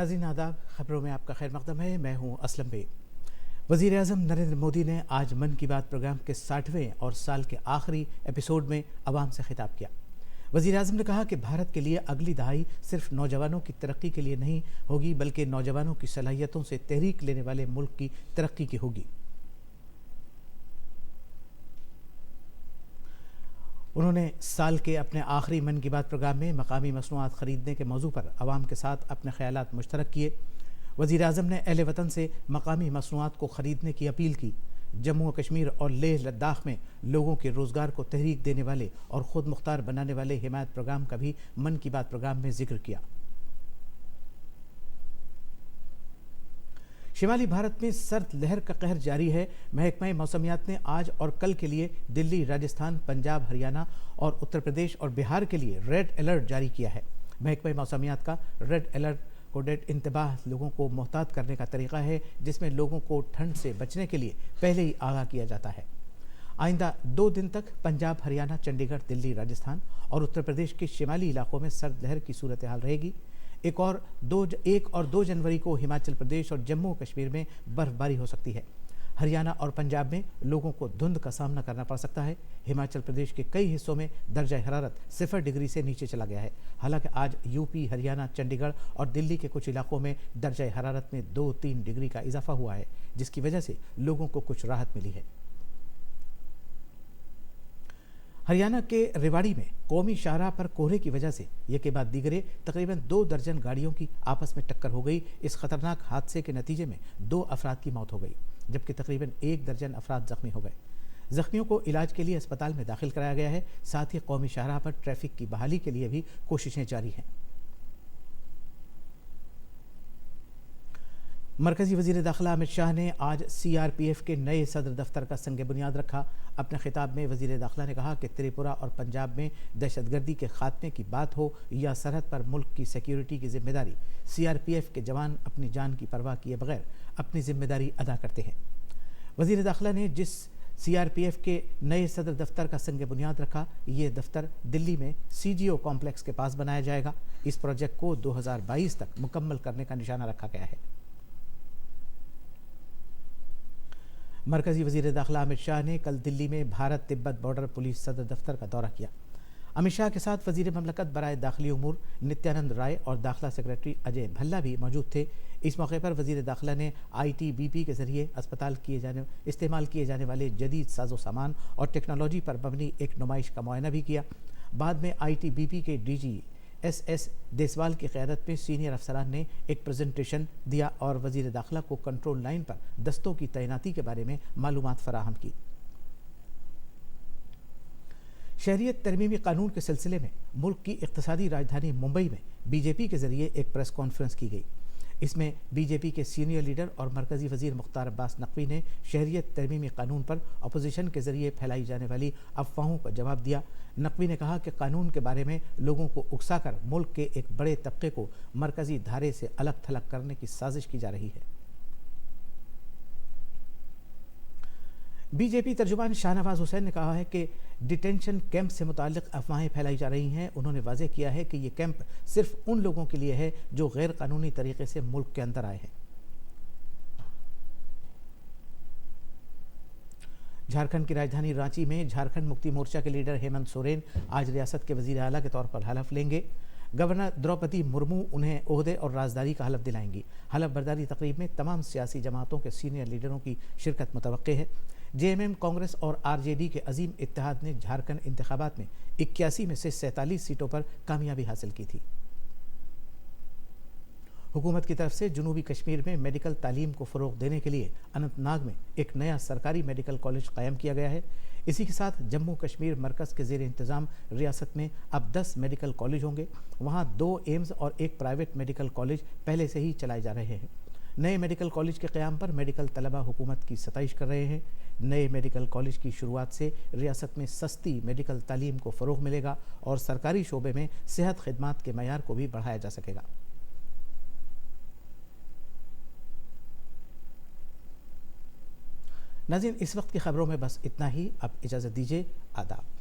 ناظرین آداب، خبروں میں آپ کا خیر مقدم ہے۔ میں ہوں اسلم بے۔ وزیر اعظم نریندر مودی نے آج من کی بات پروگرام کے 60ویں اور سال کے آخری ایپیسوڈ میں عوام سے خطاب کیا۔ وزیر اعظم نے کہا کہ بھارت کے لیے اگلی دہائی صرف نوجوانوں کی ترقی کے لیے نہیں ہوگی بلکہ نوجوانوں کی صلاحیتوں سے تحریک لینے والے ملک کی ترقی کی ہوگی۔ انہوں نے سال کے اپنے آخری من کی بات پروگرام میں مقامی مصنوعات خریدنے کے موضوع پر عوام کے ساتھ اپنے خیالات مشترک کیے۔ وزیر اعظم نے اہل وطن سے مقامی مصنوعات کو خریدنے کی اپیل کی۔ جموں و کشمیر اور لیہ لداخ میں لوگوں کے روزگار کو تحریک دینے والے اور خود مختار بنانے والے حمایت پروگرام کا بھی من کی بات پروگرام میں ذکر کیا۔ شمالی بھارت میں سرد لہر کا قہر جاری ہے۔ محکمہ موسمیات نے آج اور کل کے لیے دلی، راجستھان، پنجاب، ہریانہ اور اتر پردیش اور بہار کے لیے ریڈ الرٹ جاری کیا ہے۔ محکمہ موسمیات کا ریڈ الرٹ کوڈڈ انتباہ لوگوں کو محتاط کرنے کا طریقہ ہے جس میں لوگوں کو ٹھنڈ سے بچنے کے لیے پہلے ہی آگاہ کیا جاتا ہے۔ آئندہ 2 دن تک پنجاب، ہریانہ، چنڈی گڑھ، دلی، راجستھان اور اتر پردیش کے شمالی علاقوں میں سرد لہر کی صورتحال رہے گی۔ 1 اور 2 جنوری کو ہماچل پردیش اور جموں و کشمیر میں برف باری ہو سکتی ہے۔ ہریانہ اور پنجاب میں لوگوں کو دھند کا سامنا کرنا پڑ سکتا ہے۔ ہماچل پردیش کے کئی حصوں میں درجہ حرارت 0 ڈگری سے نیچے چلا گیا ہے، حالانکہ آج یوپی، ہریانہ، چنڈی گڑھ اور دلی کے کچھ علاقوں میں درجہ حرارت میں 2-3 ڈگری کا اضافہ ہوا ہے، جس کی وجہ سے لوگوں کو کچھ راحت ملی ہے۔ ہریانہ کے ریواڑی میں قومی شاہراہ پر کہرے کی وجہ سے یکے بعد دیگرے تقریباً 2 درجن گاڑیوں کی آپس میں ٹکر ہو گئی۔ اس خطرناک حادثے کے نتیجے میں 2 افراد کی موت ہو گئی جبکہ تقریباً 1 درجن افراد زخمی ہو گئے۔ زخمیوں کو علاج کے لیے اسپتال میں داخل کرایا گیا ہے۔ ساتھ ہی قومی شاہراہ پر ٹریفک کی بحالی کے لیے بھی کوششیں جاری ہیں۔ مرکزی وزیر داخلہ امت شاہ نے آج CRPF کے نئے صدر دفتر کا سنگ بنیاد رکھا۔ اپنے خطاب میں وزیر داخلہ نے کہا کہ تریپورہ اور پنجاب میں دہشت گردی کے خاتمے کی بات ہو یا سرحد پر ملک کی سیکیورٹی کی ذمہ داری، CRPF کے جوان اپنی جان کی پرواہ کیے بغیر اپنی ذمہ داری ادا کرتے ہیں۔ وزیر داخلہ نے جس CRPF کے نئے صدر دفتر کا سنگ بنیاد رکھا، یہ دفتر دلی میں CGO کمپلیکس کے پاس بنایا جائے گا۔ اس پروجیکٹ کو 2022 تک مکمل کرنے کا نشانہ رکھا گیا ہے۔ مرکزی وزیر داخلہ امت شاہ نے کل دلی میں بھارت تبت بارڈر پولیس صدر دفتر کا دورہ کیا۔ امت شاہ کے ساتھ وزیر مملکت برائے داخلی امور نتیانند رائے اور داخلہ سیکریٹری اجے بھلا بھی موجود تھے۔ اس موقع پر وزیر داخلہ نے ITBP کے ذریعے استعمال کیے جانے والے جدید ساز و سامان اور ٹیکنالوجی پر مبنی ایک نمائش کا معائنہ بھی کیا۔ بعد میں ITBP کے DG SS دیسوال کی قیادت میں سینئر افسران نے ایک پریزنٹیشن دیا اور وزیر داخلہ کو کنٹرول لائن پر دستوں کی تعیناتی کے بارے میں معلومات فراہم کی۔ شہریت ترمیمی قانون کے سلسلے میں ملک کی اقتصادی راجدھانی ممبئی میں BJP کے ذریعے ایک پریس کانفرنس کی گئی۔ اس میں BJP کے سینئر لیڈر اور مرکزی وزیر مختار عباس نقوی نے شہریت ترمیمی قانون پر اپوزیشن کے ذریعے پھیلائی جانے والی افواہوں کا جواب دیا۔ نقوی نے کہا کہ قانون کے بارے میں لوگوں کو اکسا کر ملک کے ایک بڑے طبقے کو مرکزی دھارے سے الگ تھلگ کرنے کی سازش کی جا رہی ہے۔ BJP ترجمان شاہ نواز حسین نے کہا ہے کہ ڈیٹینشن کیمپ سے متعلق افواہیں پھیلائی جا رہی ہیں۔ انہوں نے واضح کیا ہے کہ یہ کیمپ صرف ان لوگوں کے لیے ہے جو غیر قانونی طریقے سے ملک کے اندر آئے ہیں۔ جھارکھنڈ کی راجدھانی رانچی میں جھارکھنڈ مکتی مورچہ کے لیڈر ہیمنت سورین آج ریاست کے وزیر اعلیٰ کے طور پر حلف لیں گے۔ گورنر دروپدی مرمو انہیں عہدے اور رازداری کا حلف دلائیں گی۔ حلف برداری تقریب میں تمام سیاسی جماعتوں کے سینئر لیڈروں کی شرکت متوقع ہے۔ JMM، کانگریس اور RJD کے عظیم اتحاد نے جھارکھنڈ انتخابات میں 81 میں سے 47 سیٹوں پر کامیابی حاصل کی تھی۔ حکومت کی طرف سے جنوبی کشمیر میں میڈیکل تعلیم کو فروغ دینے کے لیے اننت ناگ میں ایک نیا سرکاری میڈیکل کالج قائم کیا گیا ہے۔ اسی کے ساتھ جموں کشمیر مرکز کے زیر انتظام ریاست میں اب 10 میڈیکل کالج ہوں گے۔ وہاں 2 ایمز اور 1 پرائیویٹ میڈیکل کالج پہلے سے ہی چلائے جا رہے ہیں۔ نئے میڈیکل کالج کے قیام پر میڈیکل طلبہ حکومت کی ستائش کر رہے ہیں۔ نئے میڈیکل کالج کی شروعات سے ریاست میں سستی میڈیکل تعلیم کو فروغ ملے گا اور سرکاری شعبے میں صحت خدمات کے معیار کو بھی بڑھایا جا سکے گا۔ ناظرین، اس وقت کی خبروں میں بس اتنا ہی۔ اب اجازت دیجیے۔ آداب۔